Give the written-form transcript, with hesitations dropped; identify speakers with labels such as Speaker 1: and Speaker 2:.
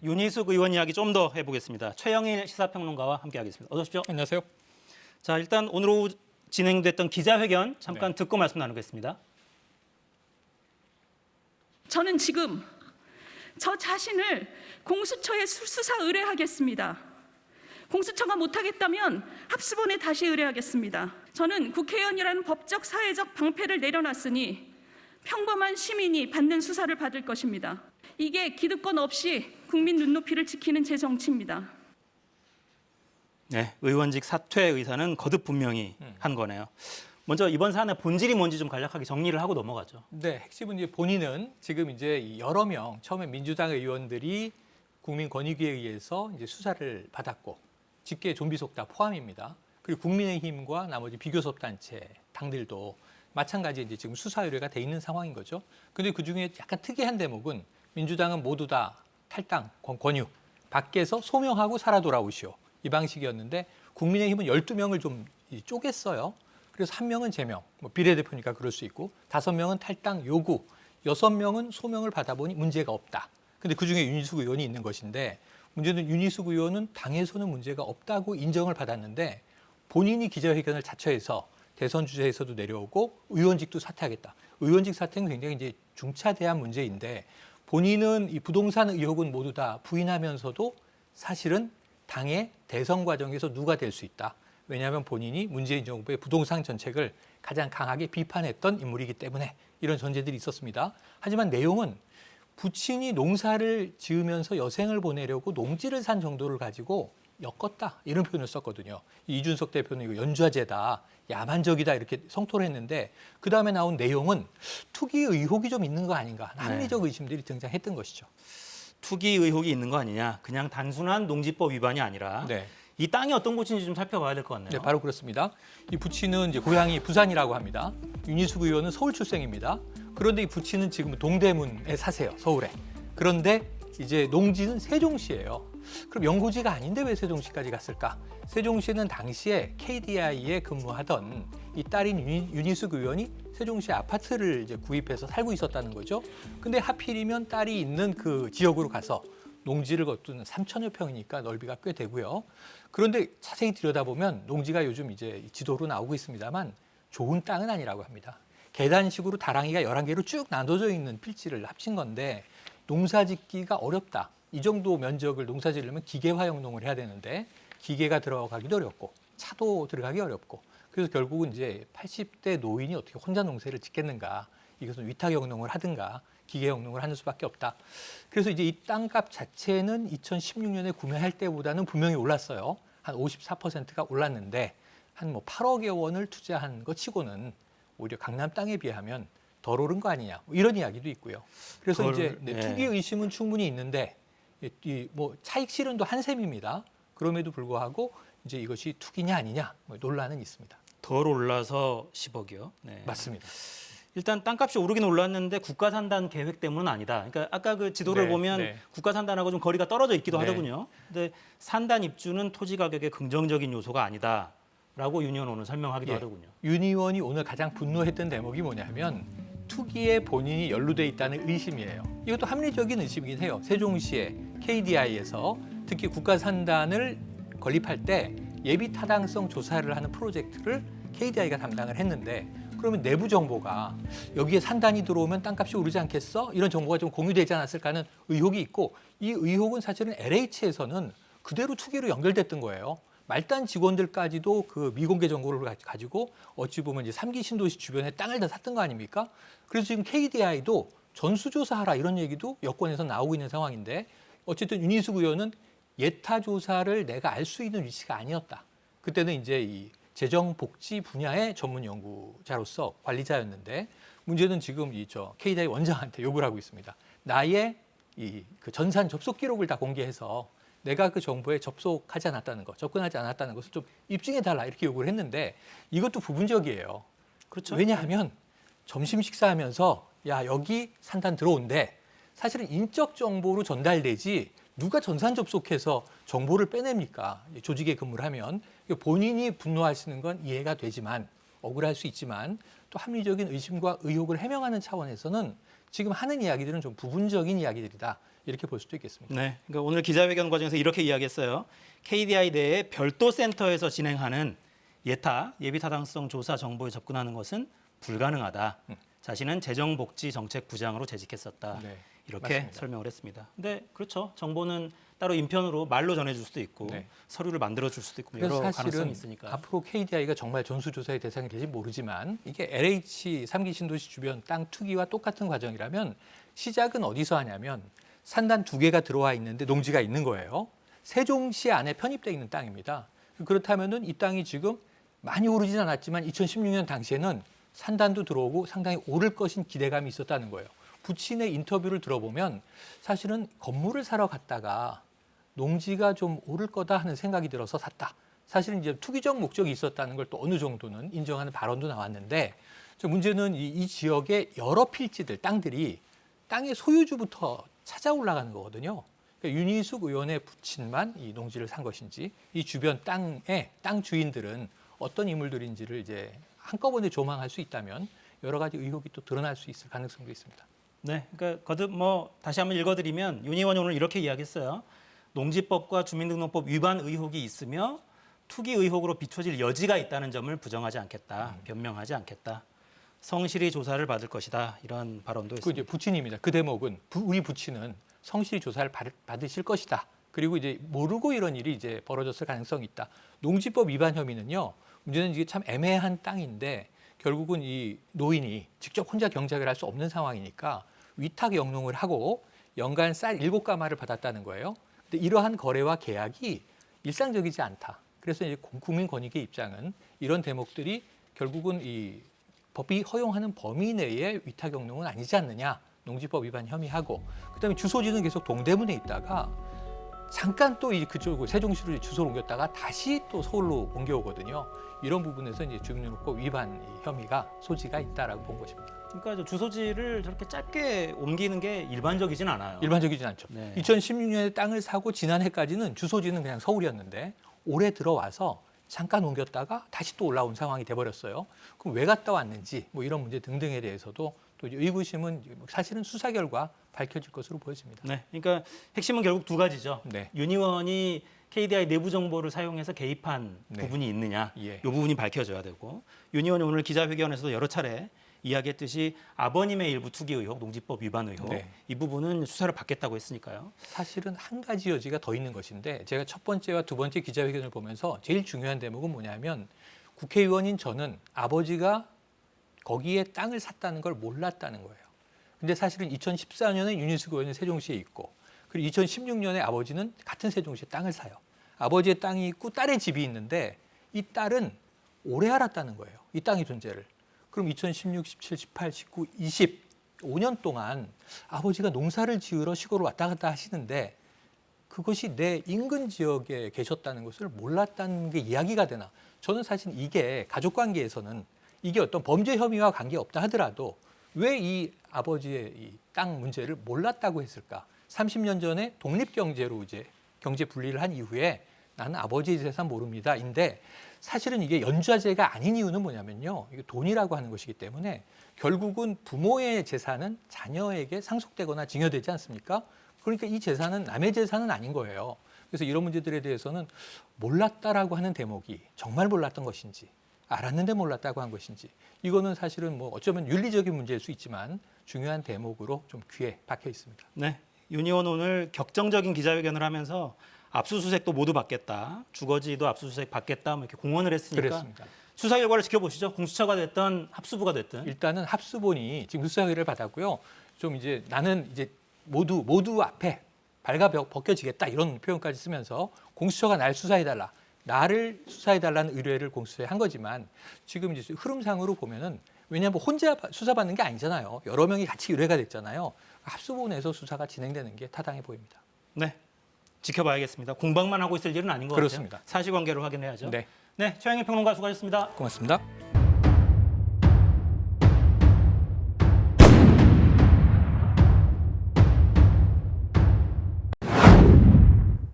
Speaker 1: 윤희숙 의원 이야기 좀 더 해보겠습니다. 최영일 시사평론가와 함께하겠습니다. 어서 오십시오.
Speaker 2: 안녕하세요.
Speaker 1: 자, 일단 오늘 오후 진행됐던 기자회견 잠깐 듣고 말씀 나누겠습니다.
Speaker 3: 저는 지금 저 자신을 공수처에 수사 의뢰하겠습니다. 공수처가 못하겠다면 합수본에 다시 의뢰하겠습니다. 저는 국회의원이라는 법적 사회적 방패를 내려놨으니 평범한 시민이 받는 수사를 받을 것입니다. 이게 기득권 없이 국민 눈높이를 지키는 제 정치입니다.
Speaker 1: 네, 의원직 사퇴 의사는 거듭 분명히 한 거네요. 먼저 이번 사안의 본질이 뭔지 좀 간략하게 정리를 하고 넘어가죠.
Speaker 2: 네, 핵심은 이제 본인은 지금 이제 여러 명 처음에 민주당 의원들이 국민권익위에 의해서 이제 수사를 받았고 직계 좀비 속다 포함입니다. 그리고 국민의힘과 나머지 비교섭 단체 당들도 마찬가지 이제 지금 수사 의뢰가 돼 있는 상황인 거죠. 근데 그 중에 약간 특이한 대목은 민주당은 모두 다 탈당 권유 밖에서 소명하고 살아 돌아오시오 이 방식이었는데 국민의힘은 12명을 좀 쪼갰어요. 그래서 1명은 제명, 뭐 비례대표니까 그럴 수 있고 5명은 탈당 요구, 6명은 소명을 받아보니 문제가 없다. 근데 그중에 윤희숙 의원이 있는 것인데 문제는 윤희숙 의원은 당에서는 문제가 없다고 인정을 받았는데 본인이 기자회견을 자처해서 대선 주자에서도 내려오고 의원직도 사퇴하겠다. 의원직 사퇴는 굉장히 이제 중차대한 문제인데 본인은 이 부동산 의혹은 모두 다 부인하면서도 사실은 당의 대선 과정에서 누가 될 수 있다. 왜냐하면 본인이 문재인 정부의 부동산 정책을 가장 강하게 비판했던 인물이기 때문에 이런 전제들이 있었습니다. 하지만 내용은 부친이 농사를 지으면서 여생을 보내려고 농지를 산 정도를 가지고 엮었다 이런 표현을 썼거든요. 이준석 대표는 이거 연좌제다, 야만적이다 이렇게 성토를 했는데 그 다음에 나온 내용은 투기 의혹이 좀 있는 거 아닌가 합리적 의심들이 등장했던 것이죠.
Speaker 1: 투기 의혹이 있는 거 아니냐. 그냥 단순한 농지법 위반이 아니라 이 땅이 어떤 곳인지 좀 살펴봐야 될 것 같네요.
Speaker 2: 네, 바로 그렇습니다. 이 부친은 이제 고향이 부산이라고 합니다. 윤희숙 의원은 서울 출생입니다. 그런데 이 부친은 지금 동대문에 사세요, 서울에. 그런데 이제 농지는 세종시예요. 그럼 연고지가 아닌데 왜 세종시까지 갔을까? 세종시는 당시에 KDI에 근무하던 이 딸인 윤희숙 의원이 세종시 아파트를 이제 구입해서 살고 있었다는 거죠. 근데 하필이면 딸이 있는 그 지역으로 가서 농지를 거두는 3천여 평이니까 넓이가 꽤 되고요. 그런데 자세히 들여다보면 농지가 요즘 이제 지도로 나오고 있습니다만 좋은 땅은 아니라고 합니다. 계단식으로 다랑이가 11개로 쭉 나눠져 있는 필지를 합친 건데 농사 짓기가 어렵다. 이 정도 면적을 농사 지으려면 기계화용농을 해야 되는데 기계가 들어가기도 어렵고 차도 들어가기 어렵고 그래서 결국은 이제 80대 노인이 어떻게 혼자 농사를 짓겠는가. 이것은 위탁영농을 하든가 기계영농을 하는 수밖에 없다. 그래서 이제 이 땅값 자체는 2016년에 구매할 때보다는 분명히 올랐어요. 한 54%가 올랐는데 한 뭐 8억여 원을 투자한 것 치고는 오히려 강남 땅에 비하면 덜 오른 거 아니냐. 뭐 이런 이야기도 있고요. 그래서 이제 투기 의심은 충분히 있는데 이 뭐 차익 실현도 한 셈입니다. 그럼에도 불구하고 이제 이것이 투기냐 아니냐 뭐 논란은 있습니다.
Speaker 1: 덜 올라서 10억이요. 네.
Speaker 2: 맞습니다.
Speaker 1: 일단 땅값이 오르긴 올랐는데 국가산단 계획 때문은 아니다. 그러니까 아까 그 지도를 보면 국가산단하고 좀 거리가 떨어져 있기도 하더군요. 근데 산단 입주는 토지 가격의 긍정적인 요소가 아니다라고 윤 의원 오늘 설명하기도 하더군요.
Speaker 2: 윤 의원이 오늘 가장 분노했던 대목이 뭐냐면 투기에 본인이 연루돼 있다는 의심이에요. 이것도 합리적인 의심이긴 해요. 세종시의 KDI에서 특히 국가산단을 건립할 때 예비 타당성 조사를 하는 프로젝트를 KDI가 담당을 했는데 그러면 내부 정보가 여기에 산단이 들어오면 땅값이 오르지 않겠어? 이런 정보가 좀 공유되지 않았을까 하는 의혹이 있고 이 의혹은 사실은 LH에서는 그대로 투기로 연결됐던 거예요. 말단 직원들까지도 그 미공개 정보를 가지고 어찌 보면 이제 3기 신도시 주변에 땅을 다 샀던 거 아닙니까? 그래서 지금 KDI도 전수조사하라 이런 얘기도 여권에서 나오고 있는 상황인데 어쨌든 윤희숙 의원은 예타 조사를 내가 알 수 있는 위치가 아니었다. 그때는 이제 이 재정복지 분야의 전문 연구자로서 관리자였는데 문제는 지금 KDI 원장한테 요구를 하고 있습니다. 나의 그 전산 접속 기록을 다 공개해서 내가 그 정보에 접속하지 않았다는 거, 접근하지 않았다는 것을 좀 입증해달라 이렇게 요구를 했는데 이것도 부분적이에요.
Speaker 1: 그렇죠.
Speaker 2: 왜냐하면 점심 식사하면서 야 여기 산단 들어온대. 사실은 인적 정보로 전달되지 누가 전산 접속해서 정보를 빼냅니까? 조직에 근무를 하면 본인이 분노하시는 건 이해가 되지만 억울할 수 있지만 또 합리적인 의심과 의혹을 해명하는 차원에서는 지금 하는 이야기들은 좀 부분적인 이야기들이다. 이렇게 볼 수도 있겠습니다.
Speaker 1: 네, 그러니까 오늘 기자회견 과정에서 이렇게 이야기했어요. KDI 내에 별도 센터에서 진행하는 예타 예비 타당성 조사 정보에 접근하는 것은 불가능하다. 자신은 재정복지정책부장으로 재직했었다.
Speaker 2: 네,
Speaker 1: 이렇게
Speaker 2: 맞습니다.
Speaker 1: 설명을 했습니다. 근데 그렇죠. 정보는 따로 인편으로 말로 전해줄 수도 있고
Speaker 2: 네.
Speaker 1: 서류를 만들어줄 수도 있고
Speaker 2: 그래서
Speaker 1: 여러 가능성이
Speaker 2: 사실은
Speaker 1: 있으니까.
Speaker 2: 앞으로 KDI가 정말 전수조사의 대상이 될지 모르지만 이게 LH 3기 신도시 주변 땅 투기와 똑같은 과정이라면 시작은 어디서 하냐면 산단 2개가 들어와 있는데 농지가 있는 거예요. 세종시 안에 편입돼 있는 땅입니다. 그렇다면은 이 땅이 지금 많이 오르진 않았지만 2016년 당시에는 산단도 들어오고 상당히 오를 것인 기대감이 있었다는 거예요. 부친의 인터뷰를 들어보면 사실은 건물을 사러 갔다가 농지가 좀 오를 거다 하는 생각이 들어서 샀다. 사실은 이제 투기적 목적이 있었다는 걸 또 어느 정도는 인정하는 발언도 나왔는데 문제는 이 지역의 여러 필지들, 땅들이 땅의 소유주부터 찾아 올라가는 거거든요. 그러니까 윤희숙 의원의 부친만 이 농지를 산 것인지 이 주변 땅의 땅 주인들은 어떤 인물들인지를 이제 한꺼번에 조망할 수 있다면 여러 가지 의혹이 또 드러날 수 있을 가능성도 있습니다.
Speaker 1: 네, 그러니까 거듭 다시 한번 읽어드리면 윤 의원이 오늘 이렇게 이야기했어요. 농지법과 주민등록법 위반 의혹이 있으며 투기 의혹으로 비춰질 여지가 있다는 점을 부정하지 않겠다, 변명하지 않겠다. 성실히 조사를 받을 것이다. 이런 발언도
Speaker 2: 그
Speaker 1: 했습니다.
Speaker 2: 이제 부친입니다. 그 대목은 우리 부친은 성실히 조사를 받으실 것이다. 그리고 이제 모르고 이런 일이 이제 벌어졌을 가능성이 있다. 농지법 위반 혐의는요. 문제는 이게 참 애매한 땅인데 결국은 이 노인이 직접 혼자 경작을 할 수 없는 상황이니까 위탁 영농을 하고 연간 쌀 7가마를 받았다는 거예요. 근데 이러한 거래와 계약이 일상적이지 않다. 그래서 이제 국민권익의 입장은 이런 대목들이 결국은 이 법이 허용하는 범위 내의 위탁 영농은 아니지 않느냐. 농지법 위반 혐의하고 그다음에 주소지는 계속 동대문에 있다가 잠깐 또 그쪽 세종시로 주소를 옮겼다가 다시 또 서울로 옮겨오거든요. 이런 부분에서 이제 주민등록법 위반 혐의가 소지가 있다라고 본 것입니다.
Speaker 1: 그러니까 주소지를 저렇게 짧게 옮기는 게 일반적이진 않아요.
Speaker 2: 일반적이진 않죠.
Speaker 1: 네.
Speaker 2: 2016년에 땅을 사고 지난해까지는 주소지는 그냥 서울이었는데 올해 들어와서 잠깐 옮겼다가 다시 또 올라온 상황이 돼버렸어요. 그럼 왜 갔다 왔는지 뭐 이런 문제 등등에 대해서도 또 의구심은 사실은 수사 결과 밝혀질 것으로 보여집니다.
Speaker 1: 네, 그러니까 핵심은 결국 두 가지죠.
Speaker 2: 네.
Speaker 1: 윤 의원이 KDI 내부 정보를 사용해서 개입한
Speaker 2: 네.
Speaker 1: 부분이 있느냐,
Speaker 2: 예.
Speaker 1: 이 부분이 밝혀져야 되고 윤 의원이 오늘 기자회견에서도 여러 차례 이야기했듯이 아버님의 일부 투기 의혹, 농지법 위반 의혹
Speaker 2: 네.
Speaker 1: 이 부분은 수사를 받겠다고 했으니까요.
Speaker 2: 사실은 한 가지 여지가 더 있는 것인데 제가 첫 번째와 두 번째 기자회견을 보면서 제일 중요한 대목은 뭐냐면 국회의원인 저는 아버지가 거기에 땅을 샀다는 걸 몰랐다는 거예요. 근데 사실은 2014년에 윤희숙 의원은 세종시에 있고 그리고 2016년에 아버지는 같은 세종시에 땅을 사요. 아버지의 땅이 있고 딸의 집이 있는데 이 딸은 오래 알았다는 거예요. 이 땅의 존재를. 그럼 2016, 17, 18, 19, 20, 5년 동안 아버지가 농사를 지으러 시골을 왔다 갔다 하시는데 그것이 내 인근 지역에 계셨다는 것을 몰랐다는 게 이야기가 되나. 저는 사실 이게 가족관계에서는 이게 어떤 범죄 혐의와 관계없다 하더라도 왜 이 아버지의 이 땅 문제를 몰랐다고 했을까? 30년 전에 독립경제로 이제 경제 분리를 한 이후에 나는 아버지의 재산 모릅니다인데 사실은 이게 연좌제가 아닌 이유는 뭐냐면요. 이게 돈이라고 하는 것이기 때문에 결국은 부모의 재산은 자녀에게 상속되거나 증여되지 않습니까? 그러니까 이 재산은 남의 재산은 아닌 거예요. 그래서 이런 문제들에 대해서는 몰랐다라고 하는 대목이 정말 몰랐던 것인지 알았는데 몰랐다고 한 것인지 이거는 사실은 뭐 어쩌면 윤리적인 문제일 수 있지만 중요한 대목으로 좀 귀에 박혀 있습니다.
Speaker 1: 네, 윤 의원 오늘 격정적인 기자회견을 하면서 압수수색도 모두 받겠다, 주거지도 압수수색 받겠다, 뭐 이렇게 공언을 했으니까
Speaker 2: 그렇습니다.
Speaker 1: 수사 결과를 지켜보시죠. 공수처가 됐든 합수부가 됐든.
Speaker 2: 일단은 합수본이 지금 수사 의뢰를 받았고요. 좀 이제 나는 이제 모두 앞에 발가 벗겨지겠다 이런 표현까지 쓰면서 공수처가 날 수사해달라. 나를 수사해달라는 의뢰를 공수처에 한 거지만 지금 이제 흐름상으로 보면은 왜냐하면 혼자 수사받는 게 아니잖아요. 여러 명이 같이 의뢰가 됐잖아요. 합수본에서 수사가 진행되는 게 타당해 보입니다.
Speaker 1: 네, 지켜봐야겠습니다. 공방만 하고 있을 일은 아닌 것
Speaker 2: 그렇습니다.
Speaker 1: 같아요. 사실관계를 확인해야죠.
Speaker 2: 네,
Speaker 1: 네, 최영일 평론가 수고하셨습니다.
Speaker 2: 고맙습니다.